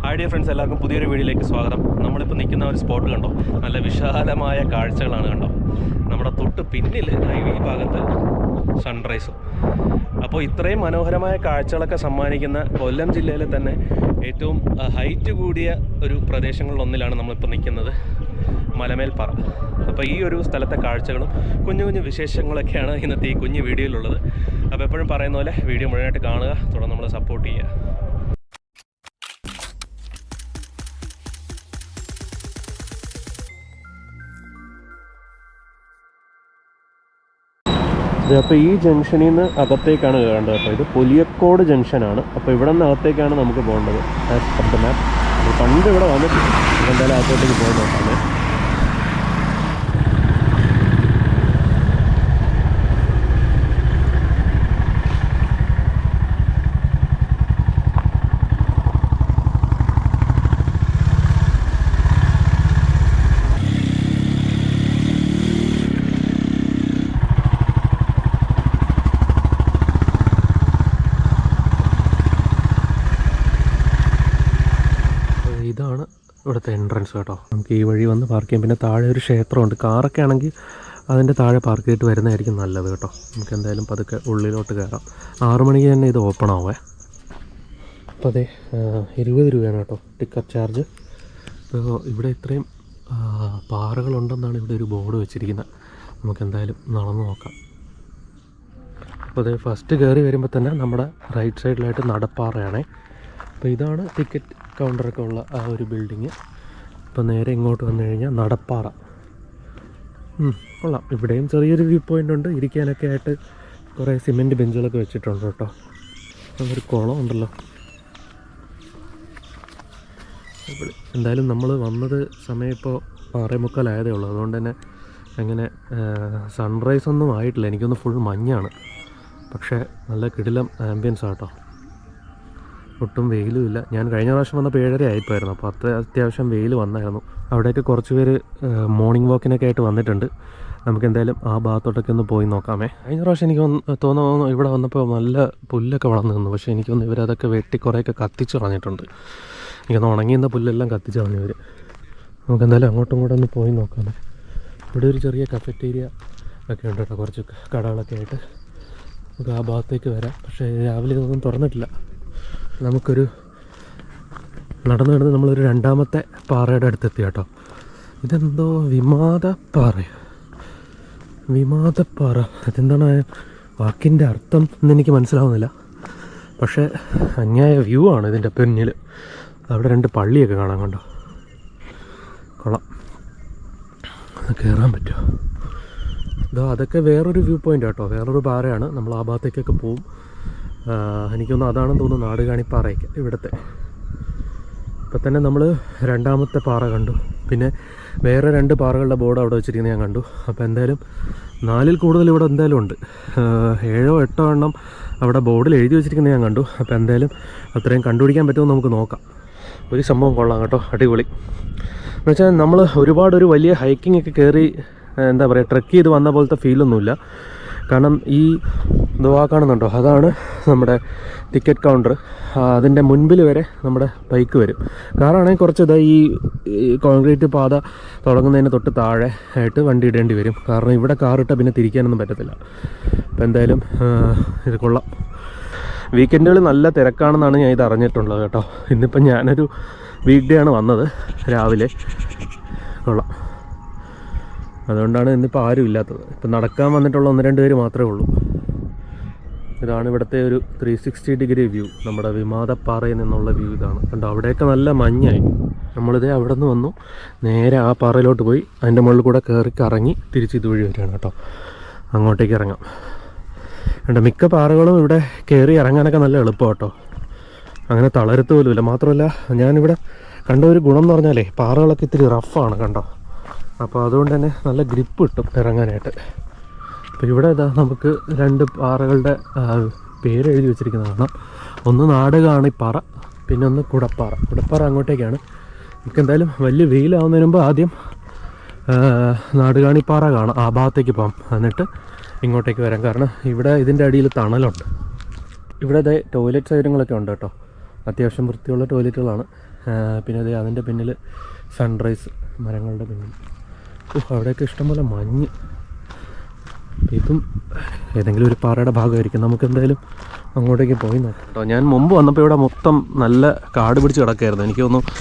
Hi dear friends, എല്ലാവർക്കും പുതിയൊരു വീഡിയോയിലേക്ക് സ്വാഗതം. നമ്മളിപ്പോൾ നിൽക്കുന്ന ഒരു സ്പോട്ട് കണ്ടോ, നല്ല വിശാലമായ കാഴ്ചകളാണ് കണ്ടോ. നമ്മുടെ തൊട്ട് പിന്നിൽ ഈ ഭാഗത്ത് സൺറൈസും. അപ്പോൾ ഇത്രയും മനോഹരമായ കാഴ്ചകളൊക്കെ സമ്മാനിക്കുന്ന കൊല്ലം ജില്ലയിലെ തന്നെ ഏറ്റവും ഹൈറ്റ് കൂടിയ ഒരു പ്രദേശങ്ങളിലൊന്നിലാണ് നമ്മളിപ്പോൾ നിൽക്കുന്നത്, മലമേൽപ്പാറ. അപ്പോൾ ഈ ഒരു സ്ഥലത്തെ കാഴ്ചകളും കുഞ്ഞു കുഞ്ഞു വിശേഷങ്ങളൊക്കെയാണ് ഇന്നത്തെ ഈ കുഞ്ഞു വീഡിയോയിലുള്ളത്. അപ്പോൾ എപ്പോഴും പറയുന്ന പോലെ വീഡിയോ മുഴുവനായിട്ട് കാണുക, തുടർന്ന് നമ്മളെ സപ്പോർട്ട് ചെയ്യുക. അപ്പോൾ ഈ ജംഗ്ഷനിൽ നിന്ന് അകത്തേക്കാണ് കയറേണ്ടത്. അപ്പോൾ ഇത് പുലിയക്കോട് ജംഗ്ഷനാണ്. അപ്പോൾ ഇവിടെ നിന്ന് അകത്തേക്കാണ് നമുക്ക് പോകേണ്ടത് ആസ് പെർ ദ മാപ്പ്. പണ്ട് ഇവിടെ വന്നിട്ടില്ല, എന്തായാലും അകത്തോട്ടേക്ക് പോയി നോക്കാമേ. ഇതാണ് ഇവിടുത്തെ എൻട്രൻസ് കേട്ടോ. നമുക്ക് ഈ വഴി വന്ന് പാർക്ക് ചെയ്യാം. പിന്നെ താഴെ ഒരു ക്ഷേത്രമുണ്ട്. കാറൊക്കെ ആണെങ്കിൽ അതിൻ്റെ താഴെ പാർക്ക് ചെയ്തിട്ട് വരുന്നതായിരിക്കും നല്ലത് കേട്ടോ. നമുക്ക് എന്തായാലും പതുക്കെ ഉള്ളിലോട്ട് കയറാം. 6 മണിക്ക് തന്നെ ഇത് ഓപ്പൺ ആവേ. അപ്പോൾ അതെ 20 രൂപയാണ് കേട്ടോ ടിക്കറ്റ് ചാർജ്. ഇപ്പോൾ ഇവിടെ ഇത്രയും പാറകളുണ്ടെന്നാണ് ഇവിടെ ഒരു ബോർഡ് വെച്ചിരിക്കുന്നത്. നമുക്ക് എന്തായാലും നടന്നു നോക്കാം. അപ്പോൾ അതെ ഫസ്റ്റ് കയറി വരുമ്പോൾ തന്നെ നമ്മുടെ റൈറ്റ് സൈഡിലായിട്ട് നടപ്പാറയാണേ. അപ്പോൾ ഇതാണ് ടിക്കറ്റ് കൗണ്ടറൊക്കെ ഉള്ള ആ ഒരു ബിൽഡിങ്. അപ്പോൾ നേരെ ഇങ്ങോട്ട് വന്നു കഴിഞ്ഞാൽ നടപ്പാറ. കൊള്ളാം. ഇവിടെയും ചെറിയൊരു വ്യൂ പോയിൻ്റ് ഉണ്ട്, ഇരിക്കാനൊക്കെ ആയിട്ട് കുറേ സിമെൻറ്റ് ബെഞ്ചുകളൊക്കെ വെച്ചിട്ടുണ്ട് കേട്ടോ. ഒരു കുളം ഉണ്ടല്ലോ. എന്തായാലും നമ്മൾ വന്നത് സമയം ഇപ്പോൾ 6:45 ഉള്ളൂ. അതുകൊണ്ട് തന്നെ അങ്ങനെ സൺറൈസ് ഒന്നും ആയിട്ടില്ല. എനിക്കൊന്ന് ഫുൾ മഞ്ഞാണ്, പക്ഷേ നല്ല കിടിലം ആംബിയൻസ് ആട്ടോ. ഒട്ടും വെയിലും ഇല്ല. ഞാൻ കഴിഞ്ഞ പ്രാവശ്യം വന്നപ്പോൾ 7:30 ആയിപ്പോയിരുന്നു. അപ്പോൾ അത്യാവശ്യം വെയിൽ വന്നായിരുന്നു. അവിടെയൊക്കെ കുറച്ച് പേര് മോർണിംഗ് വാക്കിനൊക്കെ ആയിട്ട് വന്നിട്ടുണ്ട്. നമുക്ക് എന്തായാലും ആ ഭാഗത്തോട്ടൊക്കെ ഒന്ന് പോയി നോക്കാമേ. കഴിഞ്ഞ പ്രാവശ്യം എനിക്ക് തോന്നുന്നു ഇവിടെ വന്നപ്പോൾ നല്ല പുല്ലൊക്കെ വളർന്നു നിന്നു. പക്ഷേ എനിക്കൊന്ന് ഇവരതൊക്കെ വെട്ടി കുറേയൊക്കെ കത്തിച്ച് കളഞ്ഞിട്ടുണ്ട്. എനിക്കൊന്ന് ഉണങ്ങിയുന്ന പുല്ലെല്ലാം കത്തിച്ച് കളഞ്ഞു ഇവർ. നമുക്ക് എന്തായാലും അങ്ങോട്ടും കൂടെ ഒന്ന് പോയി നോക്കാമേ. ഇവിടെ ഒരു ചെറിയ കഫറ്റേരിയ ഒക്കെ ഉണ്ട് കേട്ടോ, കുറച്ച് കടകളൊക്കെ ആയിട്ട്. നമുക്ക് ആ ഭാഗത്തേക്ക് വരാം. പക്ഷേ രാവിലെ ഇതൊന്നും തുറന്നിട്ടില്ല. നമുക്കൊരു നടന്ന് നമ്മളൊരു രണ്ടാമത്തെ പാറയുടെ അടുത്തെത്തി കേട്ടോ. ഇതെന്തോ വിമാദപ്പാറ. അതെന്താണ് വാക്കിൻ്റെ അർത്ഥം എന്നെനിക്ക് മനസ്സിലാവുന്നില്ല. പക്ഷേ അന്യായ വ്യൂ ആണ് ഇതിൻ്റെ പിന്നിൽ. അവിടെ 2 പള്ളിയൊക്കെ കാണാൻ കണ്ടോ. കൊള്ളാം. കയറാൻ പറ്റുമോ? ഇതോ അതൊക്കെ വേറൊരു വ്യൂ പോയിൻ്റ് കേട്ടോ, വേറൊരു പാറയാണ്. നമ്മൾ ആ ഭാഗത്തേക്കൊക്കെ പോവും. എനിക്കൊന്നും അതാണെന്ന് തോന്നുന്നു, നാടുകാണിപ്പാറയൊക്കെ ഇവിടുത്തെ. ഇപ്പം തന്നെ നമ്മൾ രണ്ടാമത്തെ പാറ കണ്ടു. പിന്നെ വേറെ 2 പാറകളുടെ ബോർഡ് അവിടെ വെച്ചിരിക്കുന്നത് ഞാൻ കണ്ടു. അപ്പോൾ എന്തായാലും 4-ൽ കൂടുതൽ ഇവിടെ എന്തായാലും ഉണ്ട്. 7-8 എണ്ണം അവിടെ ബോർഡിൽ എഴുതി വെച്ചിരിക്കുന്നത് ഞാൻ കണ്ടു. അപ്പോൾ എന്തായാലും അത്രയും കണ്ടുപിടിക്കാൻ പറ്റുമോ നമുക്ക് നോക്കാം. ഒരു സംഭവം കൊള്ളാം കേട്ടോ, അടിപൊളി. എന്നുവെച്ചാൽ നമ്മൾ ഒരു വലിയ ഹൈക്കിംഗ് ഒക്കെ കയറി എന്താ പറയുക, ട്രെക്ക് ചെയ്ത് വന്ന പോലത്തെ ഫീലൊന്നുമില്ല. കാരണം ഈ ദുവാ കാണുന്നുണ്ടോ, അതാണ് നമ്മുടെ ടിക്കറ്റ് കൗണ്ടർ. അതിൻ്റെ മുൻപിൽ വരെ നമ്മുടെ ബൈക്ക് വരും. കാറാണെങ്കിൽ കുറച്ച് ഈ കോൺക്രീറ്റ് പാത തുടങ്ങുന്നതിന് തൊട്ട് താഴെ ആയിട്ട് വണ്ടി ഇടേണ്ടി വരും. കാരണം ഇവിടെ കാറിട്ട പിന്നെ തിരിക്കാനൊന്നും പറ്റത്തില്ല. അപ്പോൾ എന്തായാലും ഇത് കൊള്ളാം. വീക്കെൻഡുകൾ നല്ല തിരക്കാണെന്നാണ് ഞാൻ ഇത് അറിഞ്ഞിട്ടുള്ളത് കേട്ടോ. ഇന്നിപ്പം ഞാനൊരു വീക്ക് ഡേ ആണ് വന്നത് രാവിലെ. കൊള്ളാം. അതുകൊണ്ടാണ് ഇന്നിപ്പോൾ ആരും ഇല്ലാത്തത്. ഇപ്പം നടക്കാൻ വന്നിട്ടുള്ള 1-2 പേര് മാത്രമേ ഉള്ളൂ. ഇതാണ് ഇവിടുത്തെ ഒരു 360 ഡിഗ്രി വ്യൂ. നമ്മുടെ വിമാദപ്പാറയിൽ നിന്നുള്ള വ്യൂ ഇതാണ് കണ്ടോ. അവിടെയൊക്കെ നല്ല മഞ്ഞായി. നമ്മളിതേ അവിടെ നിന്ന് വന്നു, നേരെ ആ പാറയിലോട്ട് പോയി അതിൻ്റെ മുകളിൽ കൂടെ കറങ്ങി തിരിച്ച് ഇതുവഴി വരികയാണ് കേട്ടോ. അങ്ങോട്ടേക്ക് ഇറങ്ങാം. കണ്ടോ, മിക്ക പാറകളും ഇവിടെ കയറി ഇറങ്ങാനൊക്കെ നല്ല എളുപ്പം കേട്ടോ. അങ്ങനെ തളരത്ത് പോലുമില്ല. മാത്രമല്ല ഞാനിവിടെ കണ്ട ഒരു ഗുണം എന്ന് പറഞ്ഞാലേ, പാറകളൊക്കെ ഇത്തിരി റഫാണ് കണ്ടോ. അപ്പോൾ അതുകൊണ്ട് തന്നെ നല്ല ഗ്രിപ്പ് കിട്ടും ഇറങ്ങാനായിട്ട്. അപ്പോൾ ഇവിടെ ഇതാ നമുക്ക് 2 പാറകളുടെ പേര് എഴുതി വെച്ചിരിക്കുന്നത് കാണാം. ഒന്ന് നാടുകാണിപ്പാറ, പിന്നെ ഒന്ന് കുടപ്പാറ അങ്ങോട്ടേക്കാണ്. നമുക്ക് എന്തായാലും വലിയ വെയിലാവുന്നതിന് മുമ്പ് ആദ്യം നാടുകാണിപ്പാറ കാണാം. ആ ഭാഗത്തേക്ക് പോകാം, എന്നിട്ട് ഇങ്ങോട്ടേക്ക് വരാം. കാരണം ഇവിടെ ഇതിൻ്റെ അടിയിൽ തണലുണ്ട്. ഇവിടെ ടോയ്ലറ്റ് സൗകര്യങ്ങളൊക്കെ ഉണ്ട് കേട്ടോ. അത്യാവശ്യം വൃത്തിയുള്ള ടോയ്ലറ്റുകളാണ്. പിന്നെ അത് അതിൻ്റെ പിന്നിൽ സൺറൈസ് മരങ്ങളുടെ പിന്നിൽ. അവിടെയൊക്കെ ഇഷ്ടംപോലെ മഞ്ഞ്. ഇതും ഏതെങ്കിലും ഒരു പാറയുടെ ഭാഗമായിരിക്കും. നമുക്ക് എന്തായാലും അങ്ങോട്ടേക്ക് പോയി നോക്കാം കേട്ടോ. ഞാൻ മുമ്പ് വന്നപ്പോൾ ഇവിടെ മൊത്തം നല്ല കാട് പിടിച്ച് കിടക്കായിരുന്നു. എനിക്ക് തോന്നുന്നു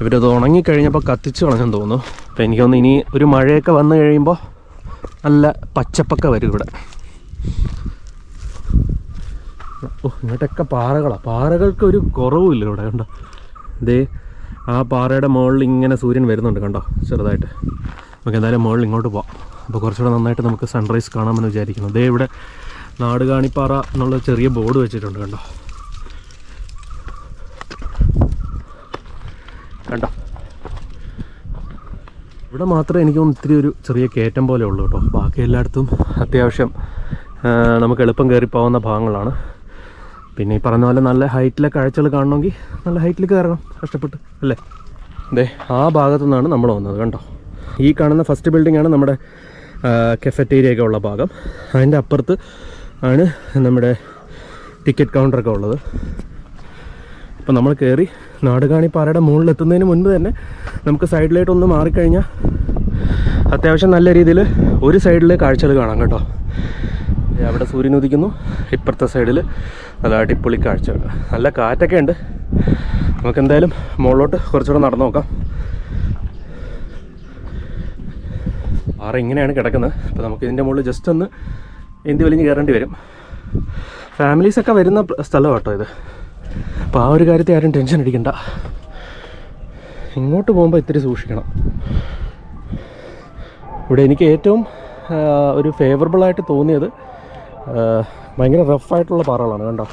ഇവരത് ഉണങ്ങിക്കഴിഞ്ഞപ്പോൾ കത്തിച്ച് കളഞ്ഞെന്ന് തോന്നുന്നു. അപ്പോൾ എനിക്ക് തോന്നുന്നു ഇനി ഒരു മഴയൊക്കെ വന്നു കഴിയുമ്പോൾ നല്ല പച്ചപ്പൊക്കെ വരും ഇവിടെ. ഇങ്ങോട്ടൊക്കെ പാറകളാണ്. പാറകൾക്ക് ഒരു കുറവുമില്ല ഇവിടെ. കണ്ടോ, ദേ ആ പാറയുടെ മുകളിൽ ഇങ്ങനെ സൂര്യൻ വരുന്നുണ്ട്. കണ്ടോ ചെറുതായിട്ട്. നമുക്ക് എന്തായാലും മുകളിൽ ഇങ്ങോട്ട് പോവാം. അപ്പോൾ കുറച്ചുകൂടെ നന്നായിട്ട് നമുക്ക് സൺറൈസ് കാണാമെന്ന് വിചാരിക്കുന്നു. ദേ ഇവിടെ നാടുകാണിപ്പാറ എന്നുള്ള ചെറിയ ബോർഡ് വെച്ചിട്ടുണ്ട്. കണ്ടോ കണ്ടോ ഇവിടെ മാത്രമേ എനിക്ക് ഇത്തിരി ഒരു ചെറിയ കയറ്റം പോലെ ഉള്ളൂ കേട്ടോ. ബാക്കി എല്ലായിടത്തും അത്യാവശ്യം നമുക്ക് എളുപ്പം കയറിപ്പോകുന്ന ഭാഗങ്ങളാണ്. പിന്നെ ഈ പറഞ്ഞ പോലെ നല്ല ഹൈറ്റിലെ കാഴ്ചകൾ കാണണമെങ്കിൽ നല്ല ഹൈറ്റിൽ കയറണം, കഷ്ടപ്പെട്ട് അല്ലേ. അതെ, ആ ഭാഗത്തു നിന്നാണ് നമ്മൾ വന്നത്. കണ്ടോ, ഈ കാണുന്ന ഫസ്റ്റ് ബിൽഡിംഗ് ആണ് നമ്മുടെ കഫറ്റേരിയ ഒക്കെ ഉള്ള ഭാഗം. അതിൻ്റെ അപ്പുറത്ത് ആണ് നമ്മുടെ ടിക്കറ്റ് കൗണ്ടറൊക്കെ ഉള്ളത്. ഇപ്പം നമ്മൾ കയറി നാടുകാണിപ്പാറയുടെ മുകളിലെത്തുന്നതിന് മുൻപ് തന്നെ നമുക്ക് സൈഡിലായിട്ടൊന്ന് മാറിക്കഴിഞ്ഞാൽ അത്യാവശ്യം നല്ല രീതിയിൽ ഒരു സൈഡിൽ കാഴ്ചകൾ കാണാം കേട്ടോ. അവിടെ സൂര്യൻ ഉദിക്കുന്നു, ഇപ്പുറത്തെ സൈഡിൽ നല്ല അടിപൊളി കാഴ്ചകൾ. നല്ല കാറ്റൊക്കെ ഉണ്ട്. നമുക്കെന്തായാലും മുകളിലോട്ട് കുറച്ചുകൂടെ നടന്നു നോക്കാം. പാറ ഇങ്ങനെയാണ് കിടക്കുന്നത്. അപ്പോൾ നമുക്ക് ഇതിൻ്റെ മുകളിൽ ജസ്റ്റ് ഒന്ന് എന്തി വലിഞ്ഞ് കയറേണ്ടി വരും. ഫാമിലീസൊക്കെ വരുന്ന സ്ഥലം കേട്ടോ ഇത്. അപ്പോൾ ആ ഒരു കാര്യത്തിൽ ആരും ടെൻഷൻ അടിക്കണ്ട. ഇങ്ങോട്ട് പോകുമ്പോൾ ഇത്തിരി സൂക്ഷിക്കണം. ഇവിടെ എനിക്ക് ഏറ്റവും ഒരു ഫേവറബിളായിട്ട് തോന്നിയത് ഭയങ്കര റഫായിട്ടുള്ള പാറകളാണ്. കണ്ടോ,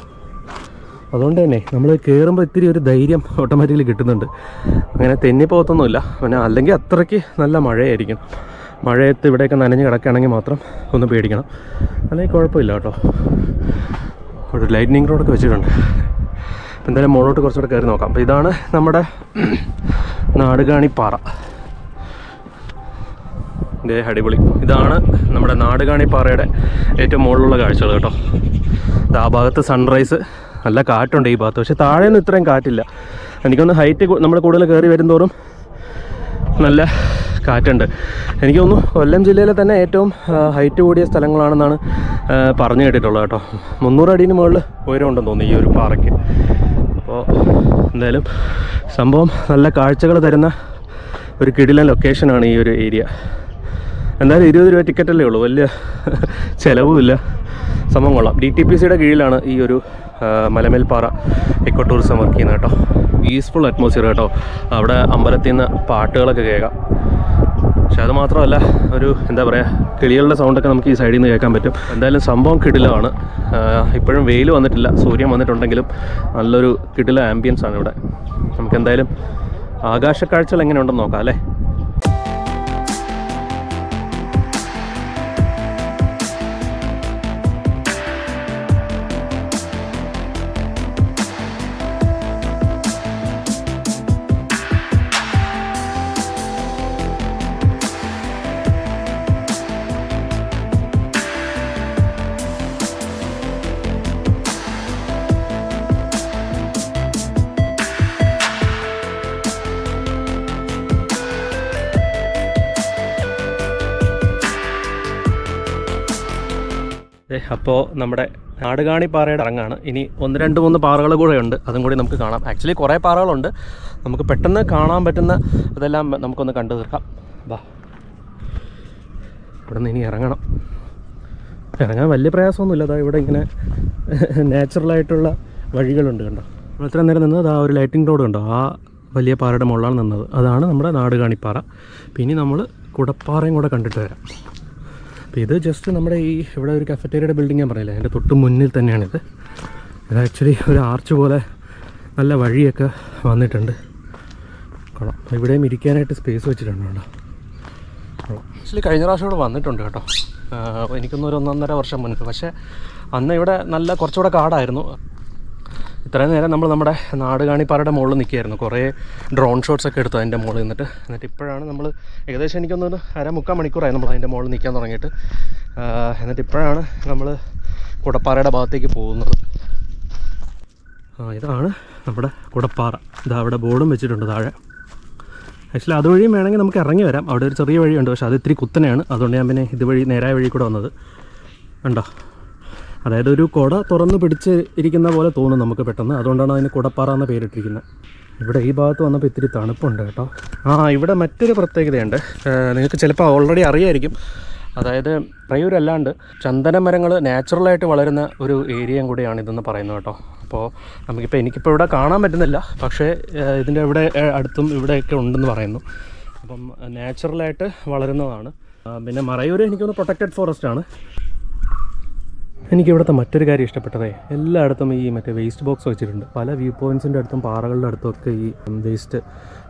അതുകൊണ്ട് തന്നെ നമ്മൾ കയറുമ്പോൾ ഇത്തിരി ഒരു ധൈര്യം ഓട്ടോമാറ്റിക്കലി കിട്ടുന്നുണ്ട്. അങ്ങനെ തെന്നിപ്പോകത്തൊന്നുമില്ല. പിന്നെ അല്ലെങ്കിൽ അത്രയ്ക്ക് നല്ല മഴയായിരിക്കും. മഴയത്ത് ഇവിടെയൊക്കെ നനഞ്ഞ് കിടക്കുകയാണെങ്കിൽ മാത്രം ഒന്ന് പേടിക്കണം. അല്ലെങ്കിൽ കുഴപ്പമില്ല കേട്ടോ. ഒരു ലൈറ്റ്നിങ് റോഡൊക്കെ വെച്ചിട്ടുണ്ട്. എന്തായാലും മുകളിലോട്ട് കുറച്ചുകൂടെ കയറി നോക്കാം. അപ്പോൾ ഇതാണ് നമ്മുടെ നാടുകാണിപ്പാറ. ഇതേ അടിപൊളി. ഇതാണ് നമ്മുടെ നാടുകാണിപ്പാറയുടെ ഏറ്റവും മുകളിലുള്ള കാഴ്ചകൾ കേട്ടോ. ആ ഭാഗത്ത് സൺറൈസ്, നല്ല കാറ്റുണ്ട് ഈ ഭാഗത്ത്. പക്ഷേ താഴെയൊന്നും ഇത്രയും കാറ്റില്ല. എനിക്കൊന്ന് ഹൈറ്റ് നമ്മൾ കൂടുതൽ കയറി വരുന്തോറും നല്ല കാറ്റുണ്ട്. എനിക്ക് തോന്നുന്നു കൊല്ലം ജില്ലയിലെ തന്നെ ഏറ്റവും ഹൈറ്റ് കൂടിയ സ്ഥലങ്ങളാണെന്നാണ് പറഞ്ഞു കേട്ടിട്ടുള്ളത് കേട്ടോ. 300 അടിന് മുകളിൽ ഉയരമുണ്ടെന്ന് തോന്നുന്നു ഈ ഒരു പാറയ്ക്ക്. അപ്പോൾ എന്തായാലും സംഭവം നല്ല കാഴ്ചകൾ തരുന്ന ഒരു കിടിലൻ ലൊക്കേഷനാണ് ഈ ഒരു ഏരിയ. എന്തായാലും 20 രൂപ ടിക്കറ്റല്ലേ ഉള്ളൂ, വലിയ ചിലവുമില്ല. സംഭവം കൊള്ളാം. DTPCയുടെ കീഴിലാണ് ഈ ഒരു മലമേൽപ്പാറ എക്കോ ടൂറിസം വർക്ക് ചെയ്യുന്നത് കേട്ടോ. പീസ്ഫുൾ അറ്റ്മോസ്ഫിയർ കേട്ടോ. അവിടെ അമ്പലത്തിൽ നിന്ന് പാട്ടുകളൊക്കെ കേൾക്കാം. പക്ഷെ അത് മാത്രമല്ല, ഒരു എന്താ പറയുക, കിളികളുടെ സൗണ്ടൊക്കെ നമുക്ക് ഈ സൈഡിൽ നിന്ന് കേൾക്കാൻ പറ്റും. എന്തായാലും സംഭവം കിടിലമാണ്. ഇപ്പോഴും വെയിൽ വന്നിട്ടില്ല, സൂര്യൻ വന്നിട്ടുണ്ടെങ്കിലും നല്ലൊരു കിടില ആംബിയൻസ് ആണ് ഇവിടെ. നമുക്കെന്തായാലും ആകാശക്കാഴ്ചകൾ എങ്ങനെയുണ്ടെന്ന് നോക്കാം അല്ലേ. അപ്പോൾ നമ്മുടെ നാടുകാണിപ്പാറയുടെ ഇറങ്ങാണ്. ഇനി 1, 2, 3 പാറകൾ കൂടെ ഉണ്ട്. അതും കൂടി നമുക്ക് കാണാം. ആക്ച്വലി കുറേ പാറകളുണ്ട്. നമുക്ക് പെട്ടെന്ന് കാണാൻ പറ്റുന്ന അതെല്ലാം നമുക്കൊന്ന് കണ്ടു തീർക്കാം. വാ, ഇവിടെ നിന്ന് ഇനി ഇറങ്ങണം. ഇറങ്ങാൻ വലിയ പ്രയാസമൊന്നുമില്ല. അതാ ഇവിടെ ഇങ്ങനെ നാച്ചുറലായിട്ടുള്ള വഴികളുണ്ട്. കണ്ടോ, നമ്മൾ ഇത്രയും നേരം നിന്നത് ആ ഒരു ലൈറ്റിംഗ് റോഡ് കണ്ടോ, ആ വലിയ പാറയുടെ മുകളിലാണ് നിന്നത്. അതാണ് നമ്മുടെ നാടുകാണിപ്പാറ. പിന്നെ നമ്മൾ കുടപ്പാറയും കൂടെ കണ്ടിട്ട് വരാം. അപ്പോൾ ഇത് ജസ്റ്റ് നമ്മുടെ ഈ ഇവിടെ ഒരു കഫറ്റേരിയയുടെ ബിൽഡിംഗ് ഞാൻ പറയില്ലേ, അതിൻ്റെ തൊട്ട് മുന്നിൽ തന്നെയാണിത്. ഇത് ആക്ച്വലി ഒരു ആർച്ച് പോലെ നല്ല വഴിയൊക്കെ വന്നിട്ടുണ്ട്. കൊള്ളാം. ഇവിടെയും ഇരിക്കാനായിട്ട് സ്പേസ് വെച്ചിട്ടുണ്ട് കേട്ടോ. കൊള്ളാം. ആക്ച്വലി കഴിഞ്ഞ പ്രാവശ്യം ഇവിടെ വന്നിട്ടുണ്ട് കേട്ടോ. എനിക്കൊന്നൊരു 1.5 വർഷം മുൻപ്. പക്ഷേ അന്ന് ഇവിടെ നല്ല കുറച്ചുകൂടെ കാടായിരുന്നു. ഇത്രയും നേരം നമ്മൾ നമ്മുടെ നാടുകാണിപ്പാറയുടെ മുകളിൽ നിൽക്കുകയായിരുന്നു. കുറേ ഡ്രോൺ ഷോട്ട്സൊക്കെ എടുത്തു അതിൻ്റെ മുകളിൽ എന്നിട്ട് ഇപ്പോഴാണ് നമ്മൾ ഏകദേശം എനിക്കൊന്നൊരു 1/2-3 മണിക്കൂറായി നമ്മൾ അതിൻ്റെ മുകളിൽ നിൽക്കാൻ തുടങ്ങിയിട്ട്. എന്നിട്ട് ഇപ്പോഴാണ് നമ്മൾ കുടപ്പാറയുടെ ഭാഗത്തേക്ക് പോകുന്നത്. ഇതാണ് നമ്മുടെ കുടപ്പാറ. ഇതാ അവിടെ ബോർഡും വെച്ചിട്ടുണ്ട് താഴെ. ആക്ച്വലി അതുവഴിയും വേണമെങ്കിൽ നമുക്ക് ഇറങ്ങി വരാം. അവിടെ ഒരു ചെറിയ വഴിയുണ്ട്, പക്ഷേ അത് ഇത്തിരി കുത്തനെയാണ്. അതുകൊണ്ട് ഞാൻ പിന്നെ ഇതുവഴി നേരായ വഴി കൂടെ വന്നത്. കണ്ടോ, അതായത് ഒരു കുട തുറന്ന് പിടിച്ച് ഇരിക്കുന്ന പോലെ തോന്നും നമുക്ക് പെട്ടെന്ന്. അതുകൊണ്ടാണ് അതിന് കുടപ്പാറ എന്ന പേരിട്ടിരിക്കുന്നത്. ഇവിടെ ഈ ഭാഗത്ത് വന്നപ്പോൾ ഇത്തിരി തണുപ്പുണ്ട് കേട്ടോ. ഇവിടെ മറ്റൊരു പ്രത്യേകതയുണ്ട്, നിങ്ങൾക്ക് ചിലപ്പോൾ ഓൾറെഡി അറിയായിരിക്കും. അതായത് മറയൂരല്ലാണ്ട് ചന്ദന മരങ്ങൾ നാച്ചുറലായിട്ട് വളരുന്ന ഒരു ഏരിയയും കൂടിയാണ് ഇതെന്ന് പറയുന്നത് കേട്ടോ. അപ്പോൾ എനിക്കിപ്പോൾ ഇവിടെ കാണാൻ പറ്റുന്നില്ല, പക്ഷേ ഇതിൻ്റെ ഇവിടെ അടുത്തും ഇവിടെയൊക്കെ ഉണ്ടെന്ന് പറയുന്നു. അപ്പം നാച്ചുറലായിട്ട് വളരുന്നതാണ്. പിന്നെ മറയൂർ എനിക്കൊന്ന് പ്രൊട്ടക്റ്റഡ് ഫോറസ്റ്റ് ആണ്. എനിക്കിവിടുത്തെ മറ്റൊരു കാര്യം ഇഷ്ടപ്പെട്ടതേ, എല്ലായിടത്തും ഈ മറ്റേ വേസ്റ്റ് ബോക്സ് വെച്ചിട്ടുണ്ട്. പല വ്യൂ പോയിൻറ്റ്സിൻ്റെ അടുത്തും പാറകളുടെ അടുത്തുമൊക്കെ ഈ വേസ്റ്റ്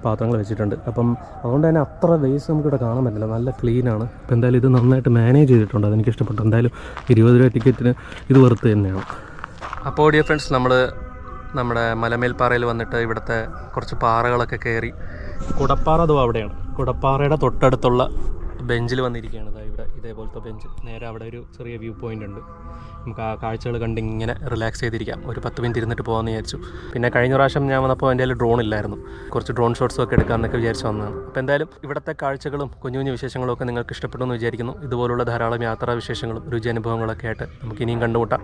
പാത്രങ്ങൾ വെച്ചിട്ടുണ്ട്. അപ്പം അതുകൊണ്ട് തന്നെ അത്ര വേസ്റ്റ് നമുക്കിവിടെ കാണാൻ പറ്റില്ല, നല്ല ക്ലീനാണ്. അപ്പോൾ എന്തായാലും ഇത് നന്നായിട്ട് മാനേജ് ചെയ്തിട്ടുണ്ട്, അതെനിക്ക് ഇഷ്ടപ്പെട്ടു. എന്തായാലും 20 രൂപ ടിക്കറ്റിന് ഇത് വെറുത്ത് തന്നെയാണ്. അപ്പോൾ ഡിയർ ഫ്രണ്ട്സ്, നമ്മുടെ മലമേൽപ്പാറയിൽ വന്നിട്ട് ഇവിടുത്തെ കുറച്ച് പാറകളൊക്കെ കയറി. കുടപ്പാറ അതും അവിടെയാണ്. കുടപ്പാറയുടെ തൊട്ടടുത്തുള്ള ബെഞ്ചിൽ വന്നിരിക്കുകയാണ്. ഇവിടെ ഇതേപോലത്തെ ബെഞ്ച്, നേരെ അവിടെ ഒരു ചെറിയ വ്യൂ പോയിൻ്റ് ഉണ്ട്. നമുക്ക് ആ കാഴ്ചകൾ കണ്ട് ഇങ്ങനെ റിലാക്സ് ചെയ്തിരിക്കാം. ഒരു 10 മിനിറ്റ് ഇരുന്നിട്ട് പോകാമെന്ന് വിചാരിച്ചു. പിന്നെ കഴിഞ്ഞ പ്രാവശ്യം ഞാൻ വന്നപ്പോൾ എൻ്റെ കയ്യിൽ ഡ്രോൺ ഇല്ലായിരുന്നു. കുറച്ച് ഡ്രോൺ ഷോട്ട്സും ഒക്കെ എടുക്കാമെന്നൊക്കെ വിചാരിച്ച് വന്നതാണ്. അപ്പോൾ എന്തായാലും ഇവിടുത്തെ കാഴ്ചകളും കുഞ്ഞു കുഞ്ഞു വിശേഷങ്ങളും ഒക്കെ നിങ്ങൾക്ക് ഇഷ്ടപ്പെട്ടു എന്ന് വിചാരിക്കുന്നു. ഇതുപോലുള്ള ധാരാളം യാത്രാ വിശേഷങ്ങളും രുചി അനുഭവങ്ങളൊക്കെ ആയിട്ട് നമുക്ക് ഇനിയും കണ്ടുമുട്ടാം.